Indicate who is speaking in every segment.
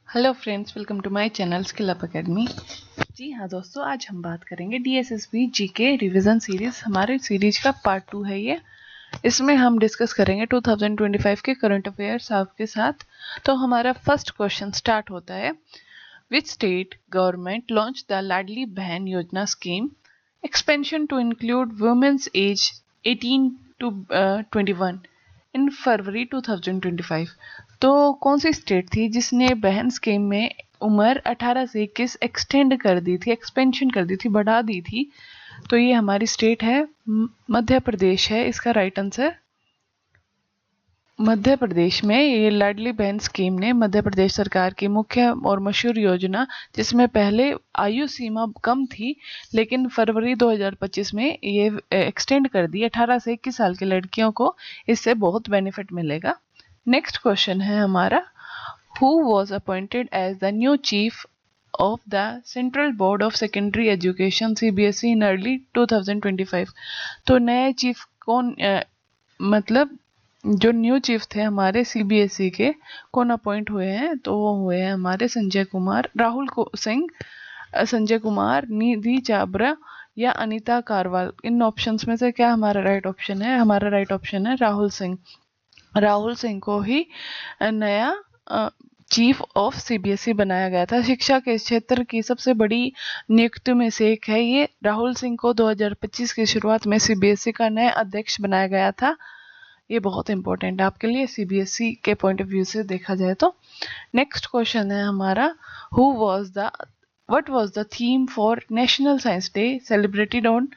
Speaker 1: Hello friends, welcome to my channel skill up academy. जी हाँ दोस्तों, आज हम बात करेंगे डीएसएसबी जीके रिवीजन सीरीज। हमारे सीरीज का पार्ट 2 है ये। इसमें हम डिस्कस करेंगे 2025 के करंट अफेयर्स आपके साथ। तो हमारा फर्स्ट क्वेश्चन स्टार्ट होता है, which state government launch the Ladli Bahan Yojana scheme expansion to include womens age 18 to 21 in February 2025। तो कौन सी स्टेट थी जिसने बहन स्कीम में उम्र 18 से 21 एक्सटेंड कर दी थी, एक्सपेंशन कर दी थी, बढ़ा दी थी? तो ये हमारी स्टेट है मध्य प्रदेश है इसका राइट आंसर। मध्य प्रदेश में ये लाडली बहन स्कीम ने मध्य प्रदेश सरकार की मुख्य और मशहूर योजना, जिसमें पहले आयु सीमा कम थी लेकिन फरवरी 2025 में ये एक्सटेंड कर दी 18 से 21 साल की लड़कियों को। इससे बहुत बेनिफिट मिलेगा। नेक्स्ट क्वेश्चन है हमारा, who was appointed as the new chief of the Central Board of Secondary Education CBSE in early 2025। तो नए चीफ कौन मतलब जो न्यू चीफ थे हमारे सीबीएसई के, कौन अपॉइंट हुए हैं? तो वो हुए हैं हमारे संजय कुमार, सिंह, संजय कुमार, निधि चाबरा या अनीता कारवाल। इन ऑप्शंस में से क्या हमारा राइट ऑप्शन है? हमारा राइट ऑप्शन है राहुल सिंह। राहुल सिंह को ही नया चीफ ऑफ सीबीएसई बनाया गया था। शिक्षा के क्षेत्र की सबसे बड़ी नियुक्ति में से एक है ये। राहुल सिंह को 2025 की शुरुआत में सीबीएसई का नया अध्यक्ष बनाया गया था। ये बहुत इंपॉर्टेंट है आपके लिए सीबीएसई के पॉइंट ऑफ व्यू से देखा जाए तो। नेक्स्ट क्वेश्चन है हमारा, what was the theme for National Science Day celebrated on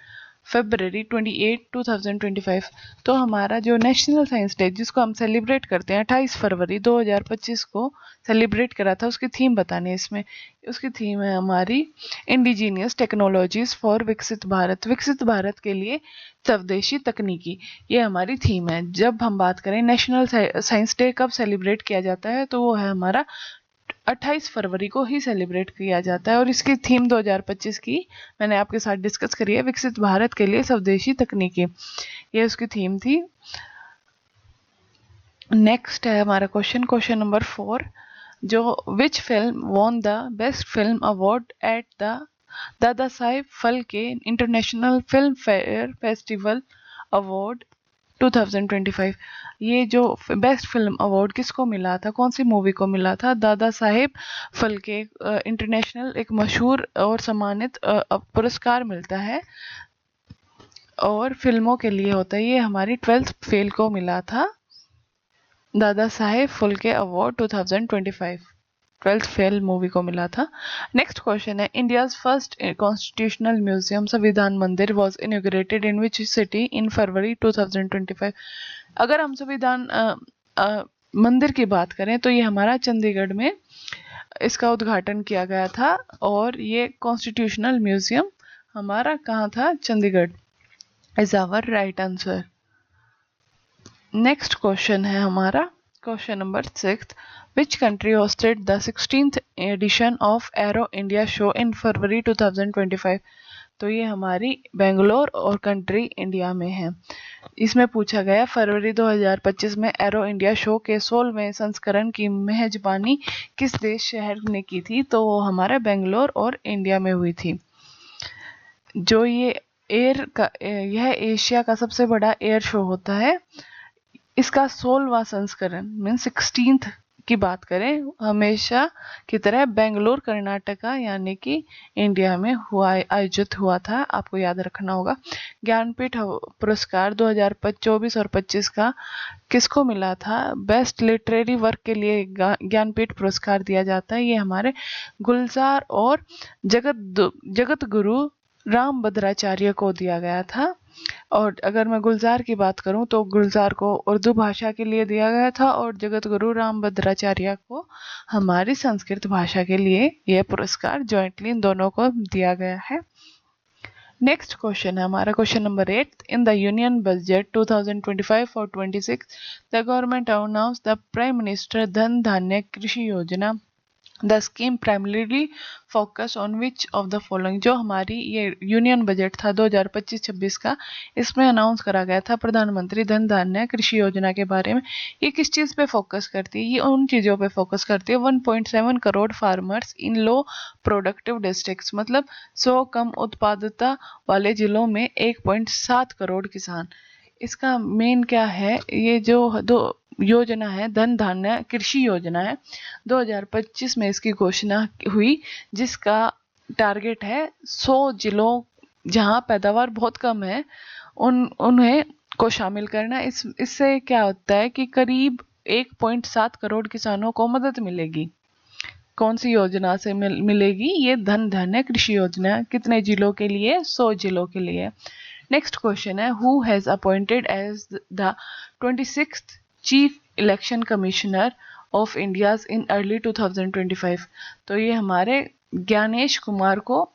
Speaker 1: February 28, 2025। तो हमारा जो नेशनल साइंस डे जिसको हम सेलिब्रेट करते हैं 28 फरवरी 2025 को सेलिब्रेट करा था, उसकी थीम बतानी है इसमें। उसकी थीम है हमारी इंडिजीनियस टेक्नोलॉजीज फॉर विकसित भारत, विकसित भारत के लिए स्वदेशी तकनीकी। ये हमारी थीम है। जब हम बात करें नेशनल साइंस डे कब सेलिब्रेट किया जाता है, तो वो है हमारा 28 फरवरी को ही सेलिब्रेट किया जाता है। और इसकी थीम 2025 की मैंने आपके साथ डिस्कस करी है, विकसित भारत के लिए स्वदेशी तकनीकी। ये उसकी थीम थी। नेक्स्ट है हमारा क्वेश्चन नंबर 4, जो which film won the best film award at the Dada Saheb Phalke international film fair festival award 2025। ये जो बेस्ट फिल्म अवार्ड किसको मिला था, कौन सी मूवी को मिला था? दादा साहेब फाल्के इंटरनेशनल एक मशहूर और सम्मानित पुरस्कार मिलता है और फिल्मों के लिए होता है। ये हमारी 12th फेल को मिला था, Dada Saheb Phalke award 2025 12th fail movie को मिला था। नेक्स्ट क्वेश्चन है, India's first constitutional museum Samvidhan Mandir was inaugurated in which city in February 2025। अगर हम संविधान मंदिर की बात करें तो ये हमारा चंडीगढ़ में इसका उद्घाटन किया गया था। और ये कॉन्स्टिट्यूशनल म्यूजियम हमारा कहाँ था? Chandigarh is our right answer. Next question है हमारा question number 6, which country hosted the 16th edition of aero India show in February 2025। तो ये हमारी बेंगलोर और कंट्री इंडिया में है। इसमें पूछा गया फरवरी 2025 में एरो इंडिया शो के 16वें संस्करण की मेजबानी किस देश शहर ने की थी? तो वो हमारा बेंगलोर और इंडिया में हुई थी। जो ये यह एशिया का सबसे बड़ा एयर शो होता है। इसका 16वां संस्करण मीन 16th की बात करें, हमेशा की तरह बेंगलोर कर्नाटका यानी कि इंडिया में आयोजित हुआ था। आपको याद रखना होगा। ज्ञानपीठ पुरस्कार 2024 और 25 का किसको मिला था? बेस्ट लिटरेरी वर्क के लिए ज्ञानपीठ पुरस्कार दिया जाता है। ये हमारे गुलजार और जगत गुरु रामभद्राचार्य को दिया गया था। और अगर मैं गुलजार की बात करूं तो गुलजार को उर्दू भाषा के लिए दिया गया था और जगत गुरु रामभद्राचार्य को हमारी संस्कृत भाषा के लिए यह पुरस्कार जॉइंटली इन दोनों को दिया गया है। नेक्स्ट क्वेश्चन है हमारा question number 8, in the union budget 2025 और 26 the government announce the prime minister धन धान्य कृषि योजना the scheme primarily focus on which of the following, जो हमारी ये यूनियन बजट था 2025-26 का, इसमें अनाउंस करा गया था प्रधानमंत्री धन धान्य कृषि योजना के बारे में। ये किस चीज़ पे फोकस करती है? ये उन चीज़ों पे फोकस करती है 1.7 crore farmers in low productive districts, मतलब 100 कम उत्पादकता वाले जिलों में 1.7 करोड़ किसान। इसका मेन क्या है, ये जो दो योजना है धन धान्य कृषि योजना है, 2025 में इसकी घोषणा हुई, जिसका टारगेट है 100 जिलों जहां पैदावार बहुत कम है उन्हें को शामिल करना। इससे क्या होता है कि करीब 1.7 करोड़ किसानों को मदद मिलेगी। कौन सी योजना से मिलेगी? ये धन धान्य कृषि योजना। कितने जिलों के लिए? 100 जिलों के लिए। नेक्स्ट क्वेश्चन है, who has appointed as the 26th chief election commissioner of India's in early 2025? तो ये हमारे ज्ञानेश कुमार को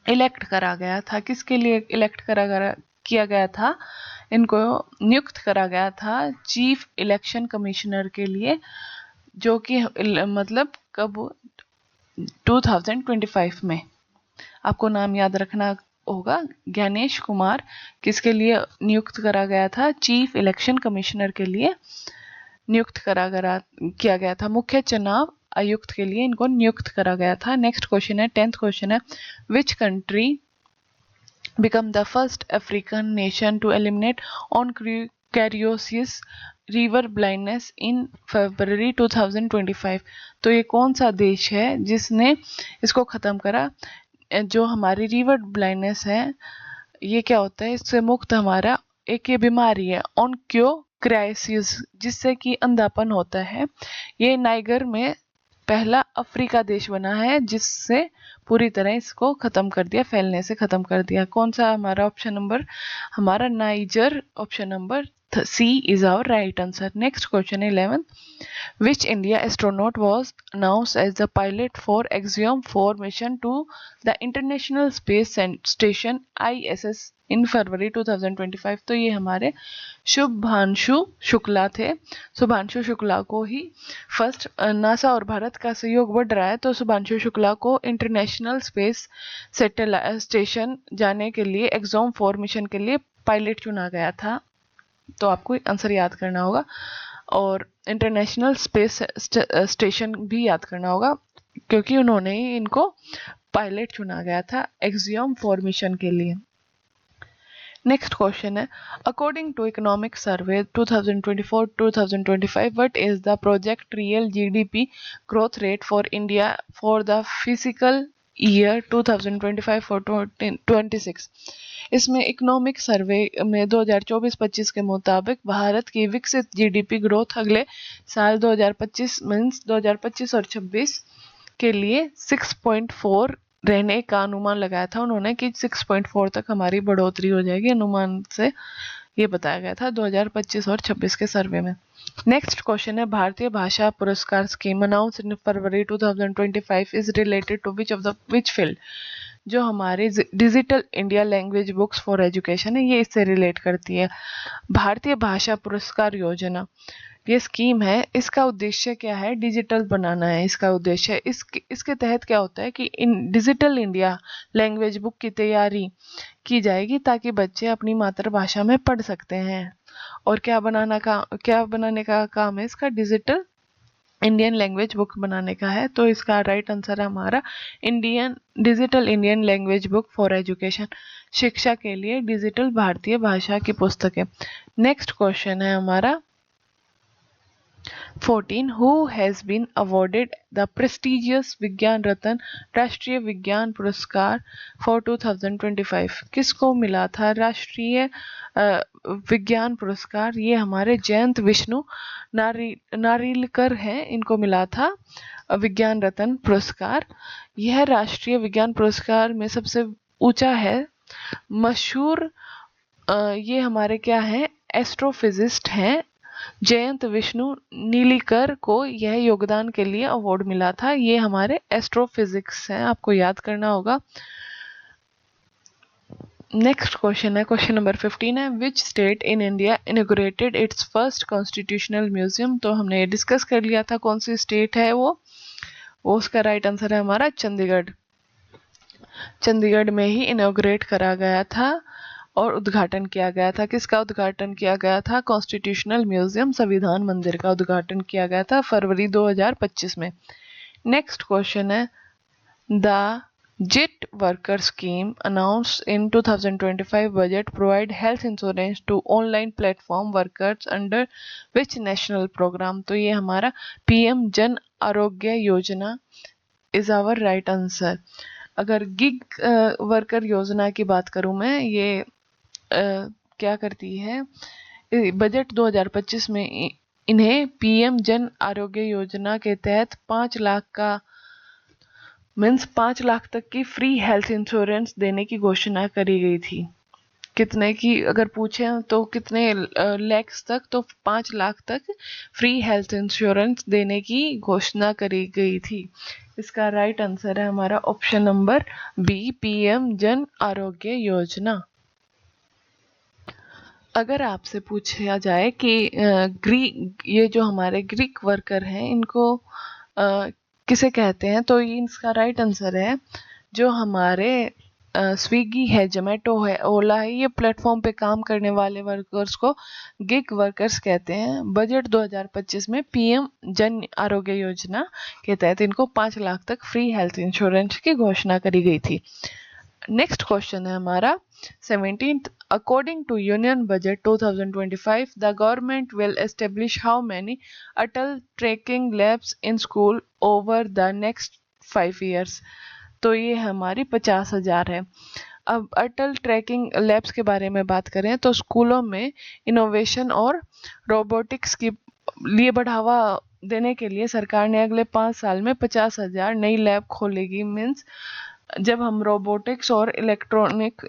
Speaker 1: इलेक्ट करा गया था। किसके लिए इलेक्ट किया गया था? इनको नियुक्त करा गया था चीफ इलेक्शन कमिश्नर के लिए, जो कि मतलब कब? 2025 में। आपको नाम याद रखना होगा। ज्ञानेश कुमार किसके लिए नियुक्त करा गया था? चीफ इलेक्शन कमिश्नर के लिए नियुक्त किया गया था। मुख्य चुनाव आयुक्त के लिए इनको नियुक्त करा गया था। नेक्स्ट क्वेश्चन है, 10th क्वेश्चन है, which country become the first African nation to eliminate onchocerciasis river blindness in February 2025? तो ये कौन सा देश है जिसने इसको ख़त्म करा? जो हमारी रिवर ब्लाइंडनेस है, ये क्या होता है? इससे मुक्त हमारा एक ये बीमारी है ऑनक्योक्राइसिस, जिससे कि अंधापन होता है। ये नाइगर में पहला अफ्रीका देश बना है जिससे पूरी तरह इसको खत्म कर दिया, फैलने से खत्म कर दिया। कौन सा हमारा ऑप्शन नंबर? हमारा Niger, option number C is our right answer. Next question 11, which India astronaut was announced as the pilot for Axiom 4 mission to the International Space Station ISS in February 2025? तो ये हमारे शुभांशु शुक्ला थे। शुभांशु शुक्ला को ही first, NASA और भारत का सहयोग बढ़ रहा है, तो शुभांशु शुक्ला को इंटरनेशनल स्पेस स्टेशन जाने के लिए एक्सॉम 4 मिशन के लिए पायलट चुना गया था। तो आपको आंसर याद करना होगा और इंटरनेशनल स्पेस स्टेशन भी याद करना होगा, क्योंकि उन्होंने ही इनको पायलट चुना गया था एक्सियम 4 मिशन के लिए। नेक्स्ट क्वेश्चन है, according to economic survey 2024-2025 what is the project real GDP growth rate for India for the physical year 2025-26? इसमें इकोनॉमिक सर्वे में 2024-25 के मुताबिक भारत की विकसित जीडीपी ग्रोथ अगले साल 2025 मीन्स 2025 और 26 के लिए 6.4 रहने का अनुमान लगाया था उन्होंने, कि 6.4 तक हमारी बढ़ोतरी हो जाएगी, अनुमान से ये बताया गया था 2025 और 26 के सर्वे में। नेक्स्ट क्वेश्चन है, Bharatiya Bhasha Puraskar scheme announced in February 2025 is related to which field? जो हमारी digital India language books for education है, ये इससे रिलेट करती है। भारतीय भाषा पुरस्कार योजना ये स्कीम है, इसका उद्देश्य क्या है? डिजिटल बनाना है इसका उद्देश्य। इसके तहत क्या होता है कि डिजिटल इंडिया लैंग्वेज बुक की तैयारी की जाएगी ताकि बच्चे अपनी मातृभाषा में पढ़ सकते हैं। और क्या बनाने का काम है इसका? डिजिटल इंडियन लैंग्वेज बुक बनाने का है। तो इसका राइट आंसर है हमारा digital Indian language book for education, शिक्षा के लिए डिजिटल भारतीय भाषा की पुस्तक है। नेक्स्ट क्वेश्चन है हमारा 14, who has been awarded the prestigious विज्ञान रत्न राष्ट्रीय विज्ञान पुरस्कार for 2025? किसको मिला था राष्ट्रीय विज्ञान पुरस्कार? ये हमारे जयंत विष्णु नारिलकर हैं, इनको मिला था विज्ञान रत्न पुरस्कार। यह राष्ट्रीय विज्ञान पुरस्कार में सबसे ऊंचा है। मशहूर ये हमारे क्या है? एस्ट्रोफिजिस्ट हैं। जयंत विष्णु नीलिकर को यह योगदान के लिए अवार्ड मिला था। ये हमारे एस्ट्रोफिजिक्स हैं, आपको याद करना होगा। नेक्स्ट क्वेश्चन है, क्वेश्चन नंबर 15 है, which state in India inaugurated it's first constitutional museum? तो हमने डिस्कस कर लिया था कौन सी स्टेट है वो। वो उसका राइट आंसर है हमारा चंडीगढ़। चंडीगढ़ में ही इनॉग्रेट करा गया था और उद्घाटन किया गया था। किसका उद्घाटन किया गया था? कॉन्स्टिट्यूशनल म्यूजियम, संविधान मंदिर का उद्घाटन किया गया था फरवरी 2025 में। नेक्स्ट क्वेश्चन है, the JIT worker scheme announced in 2025 budget provide health insurance to online platform workers under which national program? तो ये हमारा PM Jan Arogya Yojana is our right answer. अगर गिग वर्कर योजना की बात करूं मैं, ये क्या करती है? बजट 2025 में इन्हें PM जन आरोग्य योजना के तहत 5 लाख का मीन्स 5 लाख तक की फ्री हेल्थ इंश्योरेंस देने की घोषणा करी गई थी। कितने की अगर पूछे तो कितने लैक्स तक, तो 5 लाख तक फ्री हेल्थ इंश्योरेंस देने की घोषणा करी गई थी। इसका राइट आंसर है हमारा option number B, PM Jan Arogya Yojana. अगर आपसे पूछा जाए कि ये जो हमारे ग्रीक वर्कर हैं इनको किसे कहते हैं, तो इसका राइट आंसर है जो हमारे स्विगी है, जोमेटो है, ओला है, ये प्लेटफॉर्म पे काम करने वाले वर्कर्स को गिग वर्कर्स कहते हैं। बजट 2025 में PM जन आरोग्य योजना के तहत इनको 5 लाख तक फ्री हेल्थ इंश्योरेंस की घोषणा करी गई थी। नेक्स्ट क्वेश्चन है हमारा 17th, according to Union Budget 2025, the government will establish how many Atal Tracking Labs in school over the next 5 years? तो ये हमारी 50,000 है। अब अटल ट्रैकिंग लैब्स के बारे में बात करें तो स्कूलों में इनोवेशन और रोबोटिक्स के लिए बढ़ावा देने के लिए सरकार ने अगले 5 साल में 50,000 नई लैब खोलेगी। मीन्स जब हम रोबोटिक्स और इलेक्ट्रॉनिक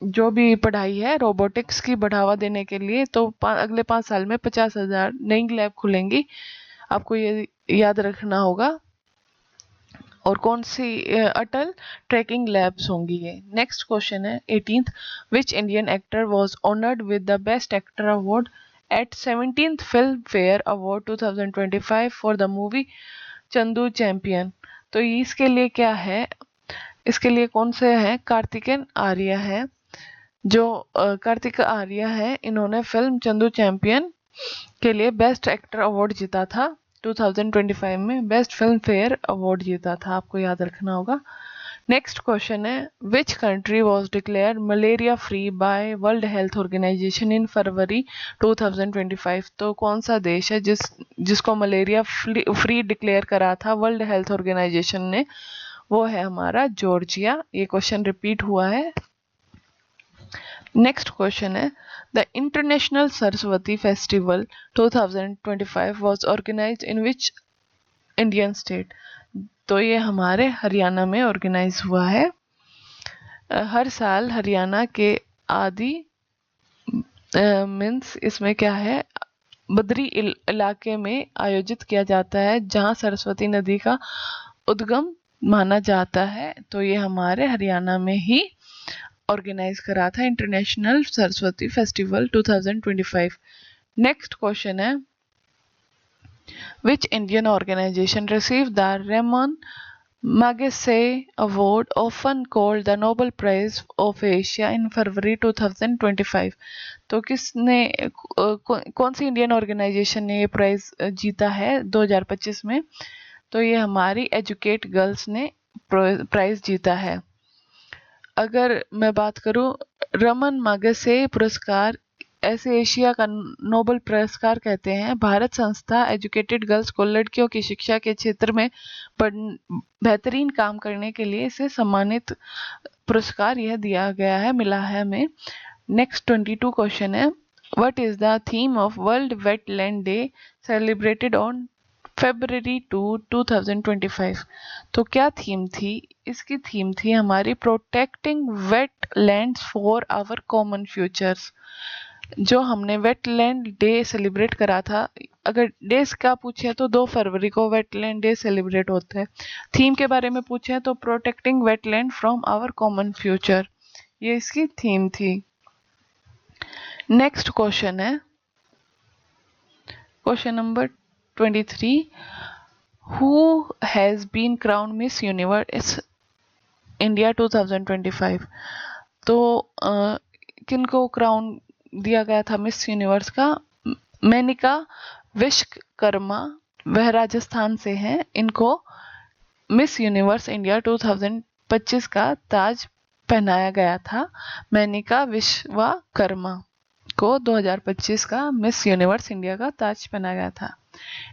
Speaker 1: जो भी पढ़ाई है रोबोटिक्स की बढ़ावा देने के लिए, तो अगले 5 साल में 50,000 नई लैब खुलेंगी। आपको ये याद रखना होगा। और कौन सी अटल ट्रैकिंग लैब्स होंगी ये। नेक्स्ट क्वेश्चन है 18th, which Indian actor was honoured with the best actor award eight 17th film fair award 2025 for the movie Chandu champion? तो इसके लिए क्या है, इसके लिए कौन से हैं? कार्तिकेन आर्या है। जो कार्तिक आर्या है, इन्होंने फिल्म चंदू चैंपियन के लिए बेस्ट एक्टर अवार्ड जीता था 2025 में, बेस्ट फिल्म फेयर अवार्ड जीता था, आपको याद रखना होगा। नेक्स्ट क्वेश्चन है, which country was declared malaria free by World Health Organisation in February 2025? तो कौन सा देश है जिसको मलेरिया फ्री डिक्लेयर करा था वर्ल्ड हेल्थ ऑर्गेनाइजेशन ने? वो है हमारा जॉर्जिया। ये क्वेश्चन रिपीट हुआ है। नेक्स्ट क्वेश्चन है, the international Saraswati festival 2025 was organised in which Indian state? तो ये हमारे हरियाणा में ऑर्गेनाइज हुआ है। हर साल हरियाणा के आदि मीन्स इसमें क्या है, बद्री इलाके में आयोजित किया जाता है जहाँ सरस्वती नदी का उद्गम माना जाता है। तो ये हमारे हरियाणा में ही ऑर्गेनाइज करा था international Saraswati festival 2025। Next question है, which Indian organisation receive the Ramon Magsaysay award often called the Nobel prize of Asia in February 2025? तो किसने कौन सी इंडियन ऑर्गेनाइजेशन ने ये प्राइज जीता है 2025 में? तो ये हमारी एजुकेट गर्ल्स ने प्राइज जीता है। अगर मैं बात करूं, रमन मैगसेसे पुरस्कार ऐसे एशिया का नोबेल पुरस्कार कहते हैं। भारत संस्था एजुकेटेड गर्ल्स को लड़कियों की शिक्षा के क्षेत्र में बेहतरीन काम करने के लिए इसे सम्मानित पुरस्कार यह दिया गया है, मिला है हमें। नेक्स्ट 22 क्वेश्चन है, what is the theme of world wetland day celebrated on February 2, 2025? तो क्या थीम थी? इसकी थीम थी हमारी protecting wetlands for our common futures. जो हमने वेटलैंड डे सेलिब्रेट करा था, अगर डेज का पूछे तो 2 फरवरी को वेटलैंड डे सेलिब्रेट होता है। थीम के बारे में पूछे तो protecting wetland from our common future, ये इसकी थीम थी। नेक्स्ट क्वेश्चन है question number 23, who has been crown miss universe India 2025? तो किनको क्राउन दिया गया था मिस यूनिवर्स का? मेनिका विश्वकर्मा, वह राजस्थान से हैं। इनको मिस यूनिवर्स इंडिया 2025 का ताज पहनाया गया था। मेनिका विश्वकर्मा को 2025 का मिस यूनिवर्स इंडिया का ताज पहनाया गया था।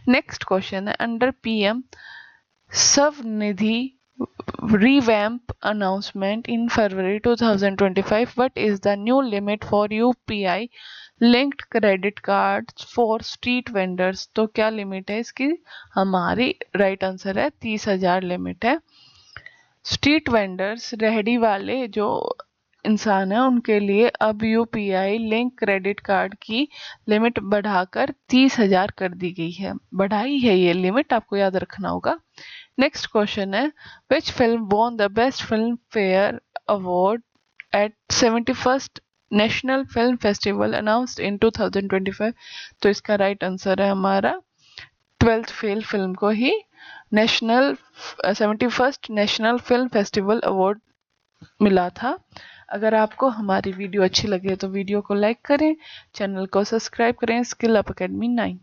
Speaker 1: नेक्स्ट क्वेश्चन है, under PM Svanidhi revamp announcement in February 2025, what is the new limit for UPI linked credit cards for street vendors? तो क्या लिमिट है इसकी? हमारी राइट आंसर है 30,000 लिमिट है। स्ट्रीट वेंडर्स, रेहड़ी वाले जो इंसान है, उनके लिए अब यूपीआई लिंक क्रेडिट कार्ड की लिमिट बढ़ाकर 30,000 कर दी गई है। बढ़ाई है ये लिमिट, आपको याद रखना होगा। नेक्स्ट क्वेश्चन है, विच film won the best film fair award eight 71st national film festival announced in 2025? तो इसका राइट आंसर है हमारा 12th फेल फिल्म को ही 71st national film festival award मिला था। अगर आपको हमारी वीडियो अच्छी लगे तो वीडियो को लाइक करें, चैनल को सब्सक्राइब करें। Skill up academy 9।